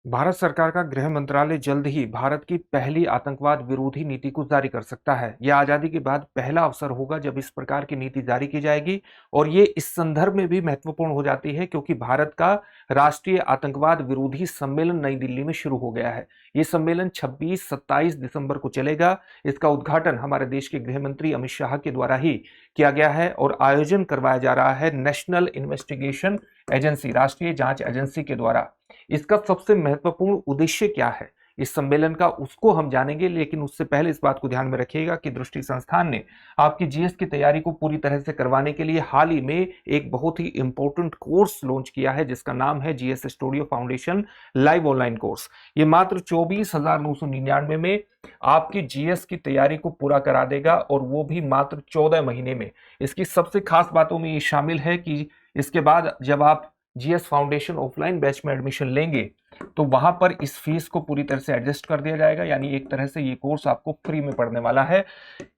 भारत सरकार का गृह मंत्रालय जल्द ही भारत की पहली आतंकवाद विरोधी नीति को जारी कर सकता है। यह आजादी के बाद पहला अवसर होगा जब इस प्रकार की नीति जारी की जाएगी और ये इस संदर्भ में भी महत्वपूर्ण हो जाती है क्योंकि भारत का राष्ट्रीय आतंकवाद विरोधी सम्मेलन नई दिल्ली में शुरू हो गया है। ये सम्मेलन 26-27 दिसंबर को चलेगा। इसका उद्घाटन हमारे देश के गृह मंत्री अमित शाह के द्वारा ही किया गया है और आयोजन करवाया जा रहा है नेशनल इन्वेस्टिगेशन एजेंसी, राष्ट्रीय जांच एजेंसी के द्वारा। इसका सबसे महत्वपूर्ण उद्देश्य क्या है इस सम्मेलन का, उसको हम जानेंगे, लेकिन उससे पहले इस बात को ध्यान में रखिएगा कि दृष्टि संस्थान ने आपकी जीएस की तैयारी को पूरी तरह से करवाने के लिए हाल ही में एक बहुत ही इंपॉर्टेंट कोर्स लॉन्च किया है जिसका नाम है GS studio foundation live online course. ये मात्र 24,999 में आपकी जीएस की तैयारी को पूरा करा देगा और वो भी मात्र 14 महीने में। इसकी सबसे खास बातों में ये शामिल है कि इसके बाद जब आप जीएस फाउंडेशन ऑफलाइन बैच में एडमिशन लेंगे तो वहां पर इस फीस को पूरी तरह से एडजस्ट कर दिया जाएगा, यानी एक तरह से ये कोर्स आपको फ्री में पढ़ने वाला है।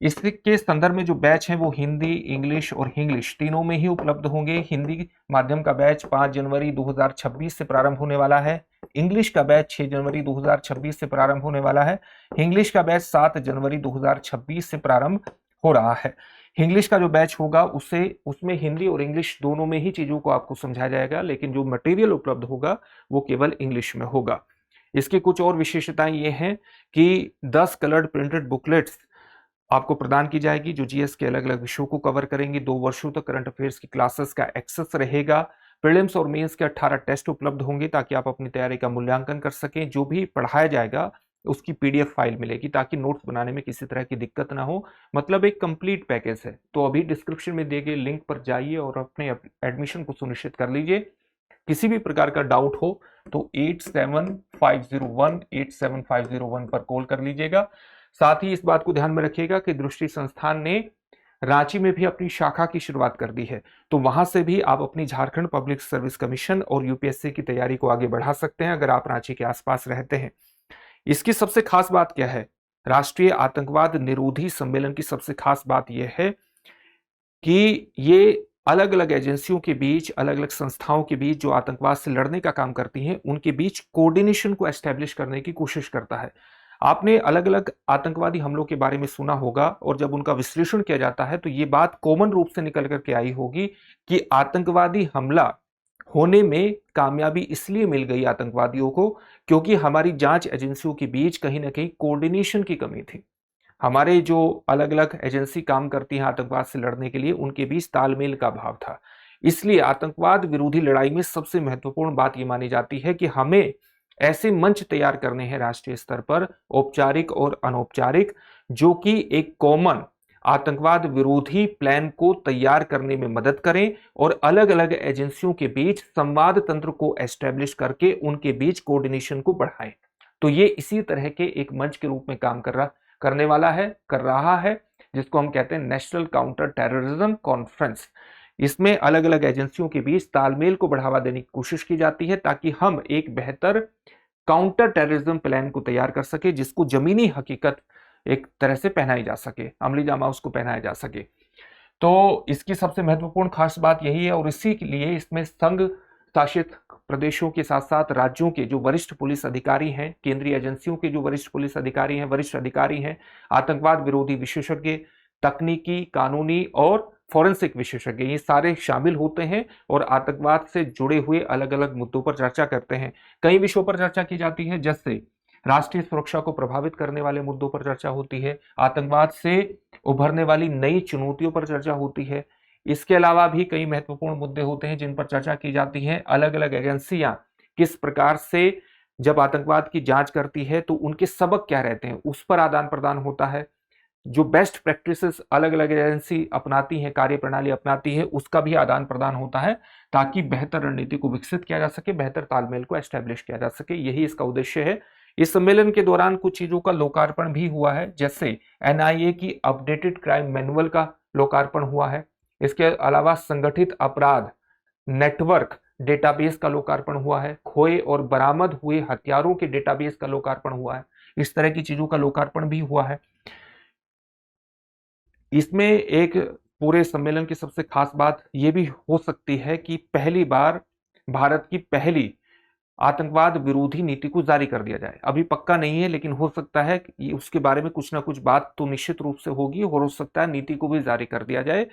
इसके संदर्भ में जो बैच है वो हिंदी, इंग्लिश और इंग्लिश तीनों में ही उपलब्ध होंगे। हिंदी माध्यम का बैच 5 जनवरी 2026 से प्रारंभ होने वाला है। इंग्लिश का बैच 6 जनवरी 2026 से प्रारंभ होने वाला है। इंग्लिश का बैच 7 जनवरी 2026 से प्रारंभ हो रहा है। इंग्लिश का जो बैच होगा उसमें हिंदी और इंग्लिश दोनों में ही चीजों को आपको समझाया जाएगा, लेकिन जो मटेरियल उपलब्ध होगा वो केवल इंग्लिश में होगा। इसकी कुछ और विशेषताएं ये हैं कि 10 कलर्ड प्रिंटेड बुकलेट्स आपको प्रदान की जाएगी जो जीएस के अलग अलग विषयों को कवर करेंगी। 2 वर्षों तक करंट अफेयर्स की क्लासेस का एक्सेस रहेगा। प्रीलिम्स और मेंस के 18 टेस्ट उपलब्ध होंगे ताकि आप अपनी तैयारी का मूल्यांकन कर सकें। जो भी पढ़ाया जाएगा उसकी पीडीएफ फाइल मिलेगी ताकि नोट्स बनाने में किसी तरह की दिक्कत ना हो। मतलब एक कंप्लीट पैकेज है। तो अभी डिस्क्रिप्शन में दिए गए लिंक पर जाइए और अपने एडमिशन को सुनिश्चित कर लीजिए। किसी भी प्रकार का डाउट हो तो 8750187501 पर कॉल कर लीजिएगा। साथ ही इस बात को ध्यान में रखिएगा कि दृष्टि संस्थान ने रांची में भी अपनी शाखा की शुरुआत कर दी है, तो वहां से भी आप अपनी झारखंड पब्लिक सर्विस कमीशन और यूपीएससी की तैयारी को आगे बढ़ा सकते हैं अगर आप रांची के आसपास रहते हैं। इसकी सबसे खास बात क्या है? राष्ट्रीय आतंकवाद निरोधी सम्मेलन की सबसे खास बात यह है कि ये अलग अलग एजेंसियों के बीच, अलग अलग संस्थाओं के बीच जो आतंकवाद से लड़ने का काम करती हैं उनके बीच कोऑर्डिनेशन को एस्टेब्लिश करने की कोशिश करता है। आपने अलग अलग आतंकवादी हमलों के बारे में सुना होगा और जब उनका विश्लेषण किया जाता है तो ये बात कॉमन रूप से निकल करके आई होगी कि आतंकवादी हमला होने में कामयाबी इसलिए मिल गई आतंकवादियों को क्योंकि हमारी जांच एजेंसियों के बीच कहीं ना कहीं कोऑर्डिनेशन की कमी थी। हमारे जो अलग अलग एजेंसी काम करती हैं आतंकवाद से लड़ने के लिए उनके बीच तालमेल का अभाव था। इसलिए आतंकवाद विरोधी लड़ाई में सबसे महत्वपूर्ण बात यह मानी जाती है कि हमें ऐसे मंच तैयार करने हैं राष्ट्रीय स्तर पर, औपचारिक और अनौपचारिक, जो कि एक कॉमन आतंकवाद विरोधी प्लान को तैयार करने में मदद करें और अलग अलग एजेंसियों के बीच संवाद तंत्र को एस्टेब्लिश करके उनके बीच कोऑर्डिनेशन को बढ़ाएं। तो ये इसी तरह के एक मंच के रूप में काम कर रहा है जिसको हम कहते हैं नेशनल काउंटर टेररिज्म कॉन्फ्रेंस। इसमें अलग अलग एजेंसियों के बीच तालमेल को बढ़ावा देने की कोशिश की जाती है ताकि हम एक बेहतर काउंटर टेररिज्म प्लान को तैयार कर सके जिसको जमीनी हकीकत एक तरह से पहनाई जा सके, अमली जामा उसको पहनाया जा सके। तो इसकी सबसे महत्वपूर्ण खास बात यही है और इसी के लिए इसमें संघ शासित प्रदेशों के साथ साथ राज्यों के जो वरिष्ठ पुलिस अधिकारी हैं, केंद्रीय एजेंसियों के जो वरिष्ठ पुलिस अधिकारी हैं, वरिष्ठ अधिकारी हैं, आतंकवाद विरोधी विशेषज्ञ, तकनीकी, कानूनी और फॉरेंसिक विशेषज्ञ, ये सारे शामिल होते हैं और आतंकवाद से जुड़े हुए अलग अलग मुद्दों पर चर्चा करते हैं। कई विषयों पर चर्चा की जाती है, जैसे राष्ट्रीय सुरक्षा को प्रभावित करने वाले मुद्दों पर चर्चा होती है, आतंकवाद से उभरने वाली नई चुनौतियों पर चर्चा होती है। इसके अलावा भी कई महत्वपूर्ण मुद्दे होते हैं जिन पर चर्चा की जाती है। अलग अलग एजेंसियां किस प्रकार से जब आतंकवाद की जांच करती है तो उनके सबक क्या रहते हैं उस पर आदान प्रदान होता है। जो बेस्ट प्रैक्टिसेस अलग अलग एजेंसी अपनाती हैं, कार्य प्रणाली अपनाती है, उसका भी आदान प्रदान होता है ताकि बेहतर रणनीति को विकसित किया जा सके, बेहतर तालमेल को एस्टेब्लिश किया जा सके। यही इसका उद्देश्य है। इस सम्मेलन के दौरान कुछ चीजों का लोकार्पण भी हुआ है, जैसे एनआईए की अपडेटेड क्राइम मैनुअल का लोकार्पण हुआ है। इसके अलावा संगठित अपराध नेटवर्क डेटाबेस का लोकार्पण हुआ है, खोए और बरामद हुए हथियारों के डेटाबेस का लोकार्पण हुआ है। इस तरह की चीजों का लोकार्पण भी हुआ है। इसमें एक पूरे सम्मेलन की सबसे खास बात यह भी हो सकती है कि पहली बार भारत की पहली आतंकवाद विरोधी नीति को जारी कर दिया जाए। अभी पक्का नहीं है, लेकिन हो सकता है कि उसके बारे में कुछ ना कुछ बात तो निश्चित रूप से होगी और हो सकता है नीति को भी जारी कर दिया जाए,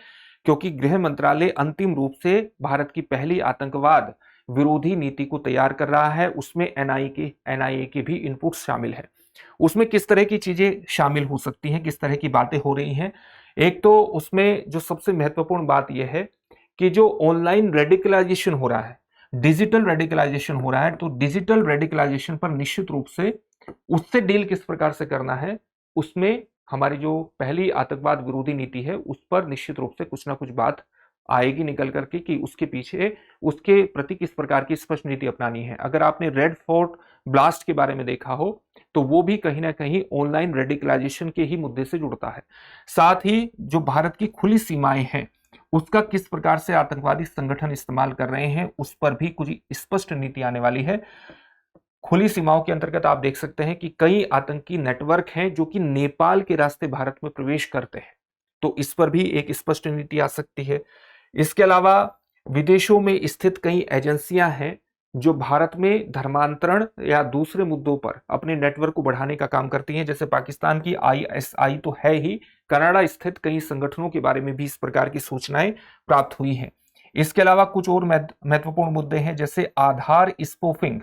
क्योंकि गृह मंत्रालय अंतिम रूप से भारत की पहली आतंकवाद विरोधी नीति को तैयार कर रहा है। उसमें एनआईए के भी इनपुट शामिल है। उसमें किस तरह की चीजें शामिल हो सकती हैं, किस तरह की बातें हो रही हैं। एक तो उसमें जो सबसे महत्वपूर्ण बात यह है कि जो ऑनलाइन रेडिकलाइजेशन हो रहा है, डिजिटल रेडिकलाइजेशन हो रहा है, तो डिजिटल रेडिकलाइजेशन पर निश्चित रूप से उससे डील किस प्रकार से करना है, उसमें हमारी जो पहली आतंकवाद विरोधी नीति है उस पर निश्चित रूप से कुछ ना कुछ बात आएगी निकल करके कि उसके पीछे उसके प्रति किस प्रकार की स्पष्ट नीति अपनानी है। अगर आपने रेड फोर्ट ब्लास्ट के बारे में देखा हो तो वो भी कहीं ना कहीं ऑनलाइन रेडिकलाइजेशन के ही मुद्दे से जुड़ता है। साथ ही जो भारत की खुली सीमाएं हैं उसका किस प्रकार से आतंकवादी संगठन इस्तेमाल कर रहे हैं उस पर भी कुछ स्पष्ट नीति आने वाली है। खुली सीमाओं के अंतर्गत आप देख सकते हैं कि कई आतंकी नेटवर्क हैं जो कि नेपाल के रास्ते भारत में प्रवेश करते हैं, तो इस पर भी एक स्पष्ट नीति आ सकती है। इसके अलावा विदेशों में स्थित कई एजेंसियां हैं जो भारत में धर्मांतरण या दूसरे मुद्दों पर अपने नेटवर्क को बढ़ाने का काम करती हैं। जैसे पाकिस्तान की आईएसआई तो है ही, कनाडा स्थित कई संगठनों के बारे में भी इस प्रकार की सूचनाएं प्राप्त हुई हैं। इसके अलावा कुछ और महत्वपूर्ण मुद्दे हैं, जैसे आधार स्पूफिंग।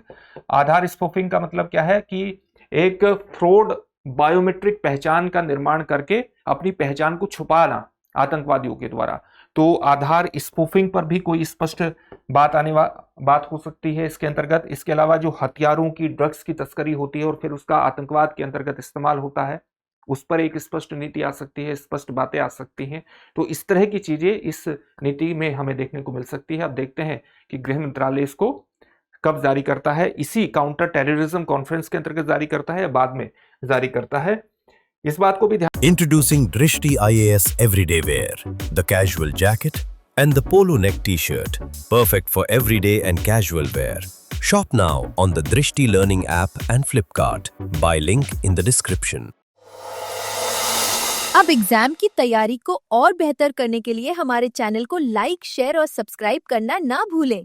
आधार स्पूफिंग का मतलब क्या है कि एक फ्रॉड बायोमेट्रिक पहचान का निर्माण करके अपनी पहचान को छुपाना आतंकवादियों के द्वारा। तो आधार स्पूफिंग पर भी कोई स्पष्ट बात हो सकती है इसके अंतर्गत। इसके अलावा जो हथियारों की, ड्रग्स की तस्करी होती है और फिर उसका आतंकवाद के अंतर्गत इस्तेमाल होता है, उस पर एक स्पष्ट नीति आ सकती है, स्पष्ट बातें आ सकती हैं। तो इस तरह की चीजें इस नीति में हमें देखने को मिल सकती है। अब देखते हैं कि गृह मंत्रालय इसको कब जारी करता है, इसी काउंटर टेररिज्म कॉन्फ्रेंस के अंतर्गत जारी करता है या बाद में जारी करता है, इस बात को भी ध्यान। Introducing Drishti IAS Everyday Wear, the casual jacket and the polo neck t-shirt, perfect for everyday and casual wear. Shop now on the Drishti Learning app and Flipkart. Buy link in the description. अब exam की तैयारी को और बेहतर करने के लिए हमारे चैनल को लाइक, शेयर और सब्सक्राइब करना ना भूलें।